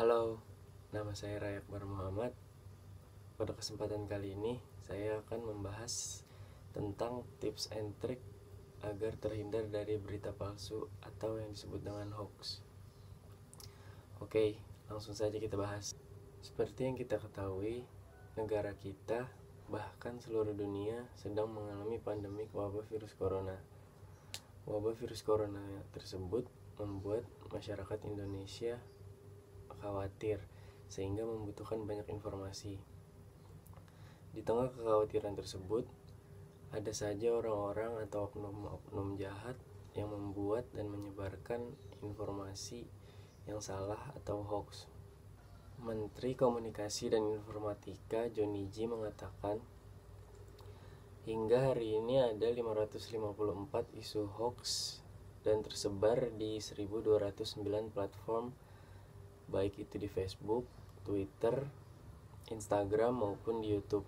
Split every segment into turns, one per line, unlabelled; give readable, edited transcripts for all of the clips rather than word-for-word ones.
Halo, nama saya Rayak Bar Muhammad. Pada kesempatan kali ini, saya akan membahas tentang tips and trick agar terhindar dari berita palsu atau yang disebut dengan hoax. Oke, langsung saja kita bahas. Seperti yang kita ketahui, negara kita, bahkan seluruh dunia sedang mengalami pandemik wabah virus corona. Wabah virus corona tersebut membuat masyarakat Indonesia khawatir sehingga membutuhkan banyak informasi. Di tengah kekhawatiran tersebut, ada saja orang-orang atau oknum-oknum jahat yang membuat dan menyebarkan informasi yang salah atau hoax. Menteri Komunikasi dan Informatika Johnny G mengatakan, hingga hari ini ada 554 isu hoax dan tersebar di 1209 platform, baik itu di Facebook, Twitter, Instagram maupun di YouTube.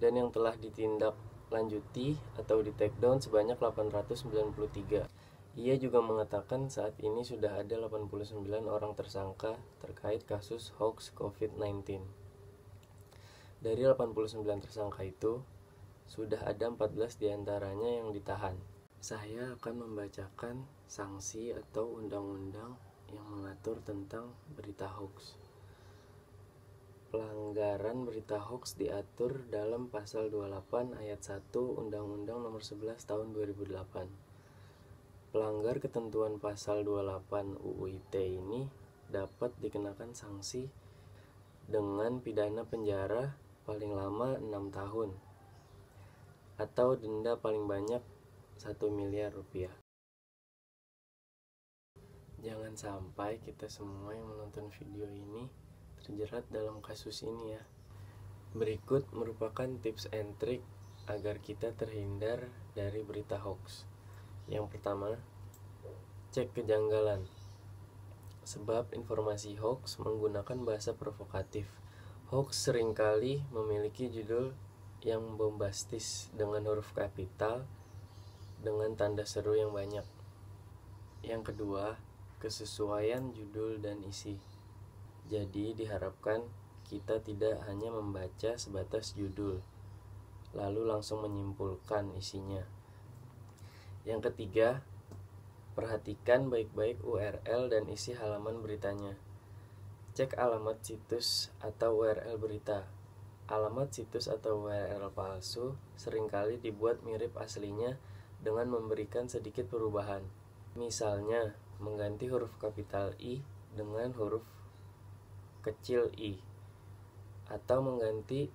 Dan yang telah ditindaklanjuti atau di take down sebanyak 893. Ia juga mengatakan saat ini sudah ada 89 orang tersangka terkait kasus hoax COVID-19. Dari 89 tersangka itu, sudah ada 14 diantaranya yang ditahan. Saya akan membacakan sanksi atau undang-undang yang mengatur tentang berita hoax. Pelanggaran berita hoax diatur dalam pasal 28 ayat 1 Undang-Undang Nomor 11 Tahun 2008. Pelanggar ketentuan pasal 28 UU ITE ini dapat dikenakan sanksi dengan pidana penjara paling lama 6 tahun atau denda paling banyak 1 miliar rupiah. Jangan sampai kita semua yang menonton video ini terjerat dalam kasus ini ya. Berikut merupakan tips and trick agar kita terhindar dari berita hoax. Yang pertama, cek kejanggalan. Sebab informasi hoax menggunakan bahasa provokatif. Hoax seringkali memiliki judul yang bombastis dengan huruf kapital dengan tanda seru yang banyak. Yang kedua, kesesuaian judul dan isi. Jadi diharapkan kita tidak hanya membaca sebatas judul, lalu langsung menyimpulkan isinya. Yang ketiga, perhatikan baik-baik URL dan isi halaman beritanya. Cek alamat situs atau URL berita. Alamat situs atau URL palsu seringkali dibuat mirip aslinya dengan memberikan sedikit perubahan. Misalnya, mengganti huruf kapital I dengan huruf kecil i, atau mengganti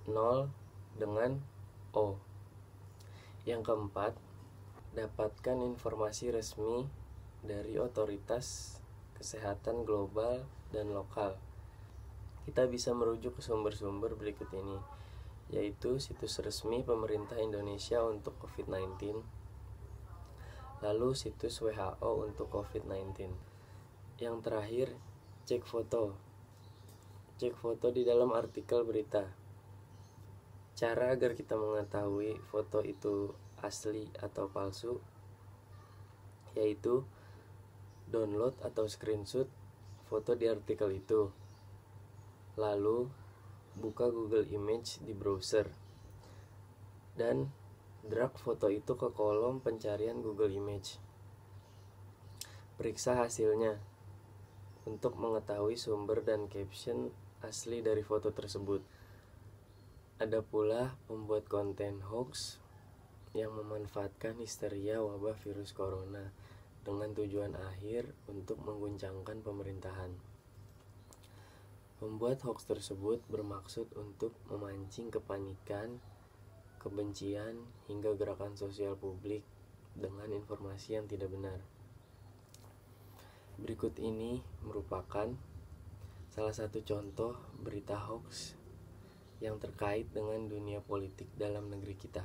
0 dengan O. Yang keempat, dapatkan informasi resmi dari otoritas kesehatan global dan lokal. Kita bisa merujuk ke sumber-sumber berikut ini, yaitu situs resmi pemerintah Indonesia untuk COVID-19, lalu situs WHO untuk COVID-19. Yang terakhir, cek foto. Cek foto di dalam artikel berita. Cara agar kita mengetahui foto itu asli atau palsu, yaitu download atau screenshot foto di artikel itu. Lalu, buka Google Image di browser dan drag foto itu ke kolom pencarian Google Image. Periksa hasilnya untuk mengetahui sumber dan caption asli dari foto tersebut. Ada pula pembuat konten hoax yang memanfaatkan histeria wabah virus corona dengan tujuan akhir untuk mengguncangkan pemerintahan. Pembuat hoax tersebut bermaksud untuk memancing kepanikan, kebencian, hingga gerakan sosial publik dengan informasi yang tidak benar. Berikut ini merupakan salah satu contoh berita hoax yang terkait dengan dunia politik dalam negeri kita.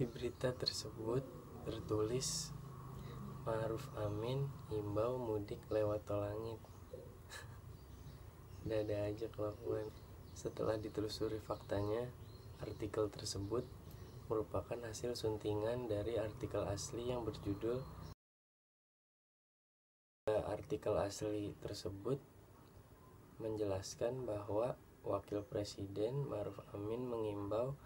Di berita tersebut tertulis, Ma'ruf Amin himbau mudik lewat tol langit. Dada aja kelakuan. Setelah ditelusuri faktanya, artikel tersebut merupakan hasil suntingan dari artikel asli yang berjudul Artikel asli tersebut menjelaskan bahwa Wakil Presiden Ma'ruf Amin mengimbau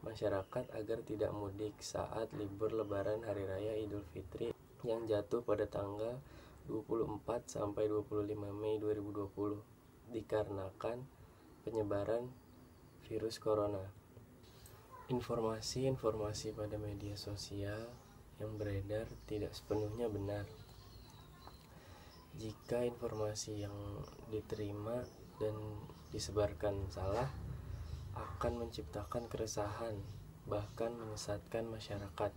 masyarakat agar tidak mudik saat libur Lebaran Hari Raya Idul Fitri yang jatuh pada tanggal 24 sampai 25 Mei 2020 dikarenakan penyebaran virus corona. Informasi-informasi pada media sosial yang beredar tidak sepenuhnya benar. Jika informasi yang diterima dan disebarkan salah, akan menciptakan keresahan, bahkan menyesatkan masyarakat.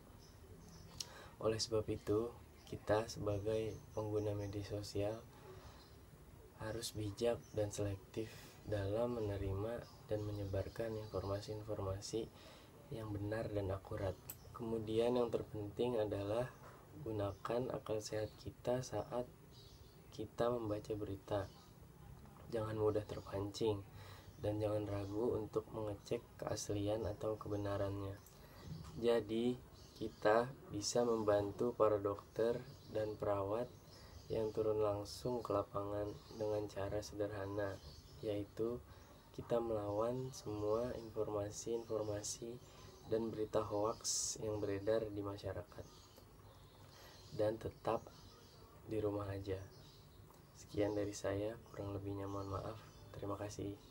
Oleh sebab itu, kita sebagai pengguna media sosial harus bijak dan selektif dalam menerima dan menyebarkan informasi-informasi yang benar dan akurat. Kemudian yang terpenting adalah gunakan akal sehat kita saat kita membaca berita. Jangan mudah terpancing dan jangan ragu untuk mengecek keaslian atau kebenarannya. Jadi, kita bisa membantu para dokter dan perawat yang turun langsung ke lapangan dengan cara sederhana, yaitu kita melawan semua informasi-informasi dan berita hoaks yang beredar di masyarakat. Dan tetap di rumah aja. Sekian dari saya, kurang lebihnya mohon maaf. Terima kasih.